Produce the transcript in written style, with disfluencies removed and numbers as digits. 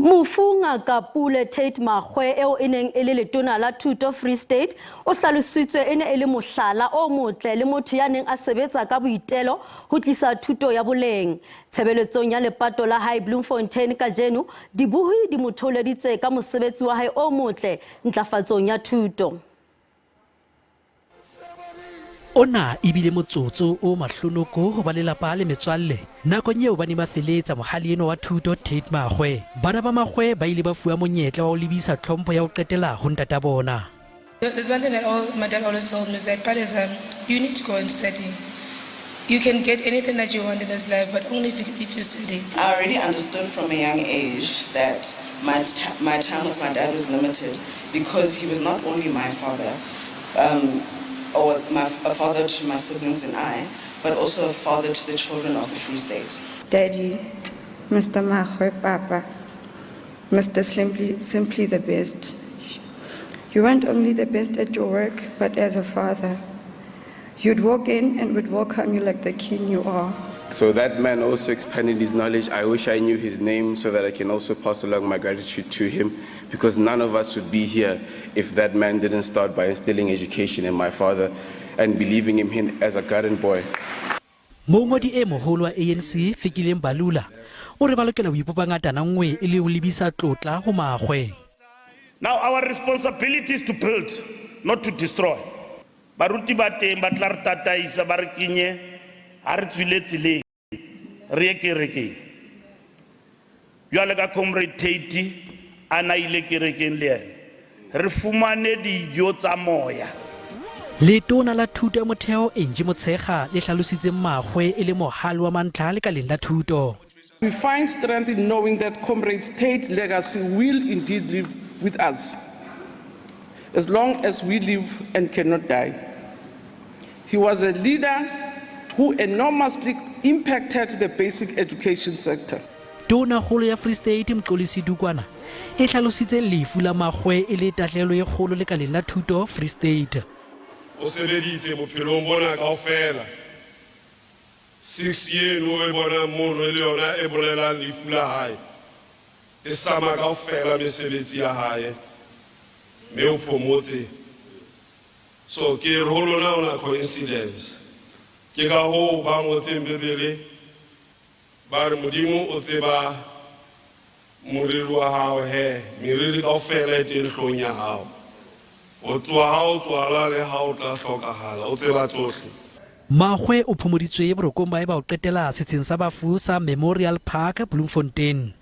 Mofu Ngaka Pule Tate Makgoe eo neng letona la thuto Free State o hlalositswe ele mohlala o motle le motho ya neng a sebetsa ka boitelo ho tlisa thuto ya boleng. Tshebeletsong ya lepato la hae Bloemfontein kajeno, dibuhi di mo thoholeditse ka mosebetsi wa hae o motle ntlafatsong ya thuto. Ona ebile motsotso o mahlonoko ho ba lelapa le metswalle nakong eo ba ne ba feletsa mohali eno wa thuto Tate Makgoe. Bana ba Makgoe ba ile ba fuwa monyetla wa ho lebisa tlhompho ya ho qetela ho ntata bona. There's one thing that my dad always told me is that, brothers, you need to go and study. You can get anything that you want in this life, but only if you study. I already understood from a young age that my time with my dad was limited because he was not only my father, or a father to my siblings and I, but also a father to the children of the Free State. Daddy, Mr. Makgoe, Papa, Mr. Simply the best. You weren't only the best at your work, but as a father. You'd walk in and would welcome you like the king you are. So that man also expanded his knowledge. I wish I knew his name so that I can also pass along my gratitude to him, because none of us would be here if that man didn't start by instilling education in my father and believing in him as a garden boy. Mongodi e moholo wa ANC Fikileng Balula o re ba lokela ho ipopa ngatana nngwe e le ho lebisa tlotla ho Makgoe. Now our responsibility is to build, not to destroy. Baruti ba teng ba tla re tataisa ba re kenye ha re tswile tseleng re ye kerekeng. Jwale ka comrade Tate ana ile kerekeng le yena re fumane dijo tsa moya. Letona la thuto ya motheo Enje Motshekga le hlalositse Makgoe e le mohali wa mantlha le kaleng la thuto. We find strength in knowing that Comrade Tate's legacy will indeed live with us as long as we live and cannot die. He was a leader who enormously impacted the basic education sector. Tona holo ya Free State Mqolisi Dukwana e hlalositse lefu la Makgoe e le tahlelo e kgolo le kaleng la thuto Free State. O sebeditse bophelong bona kaofela. 6 years no e bona mono le yona e bolelang lefu la hae. E sama kaofela mesebetsi ya hae. Me o promote. So ke re ho lona ona coincidence. Ke ka ho ba ngotse mbebele ba re modimo o tseba moriri wa hao he meriri kaofela e teng hlong ya hao. O tswa ha o tswala le ha o tla hlokahala o tseba tsohle. Makgoe o phomoditswe borokong ba eba o qetela setsheng sa bafu sa Memorial Park Bloemfontein.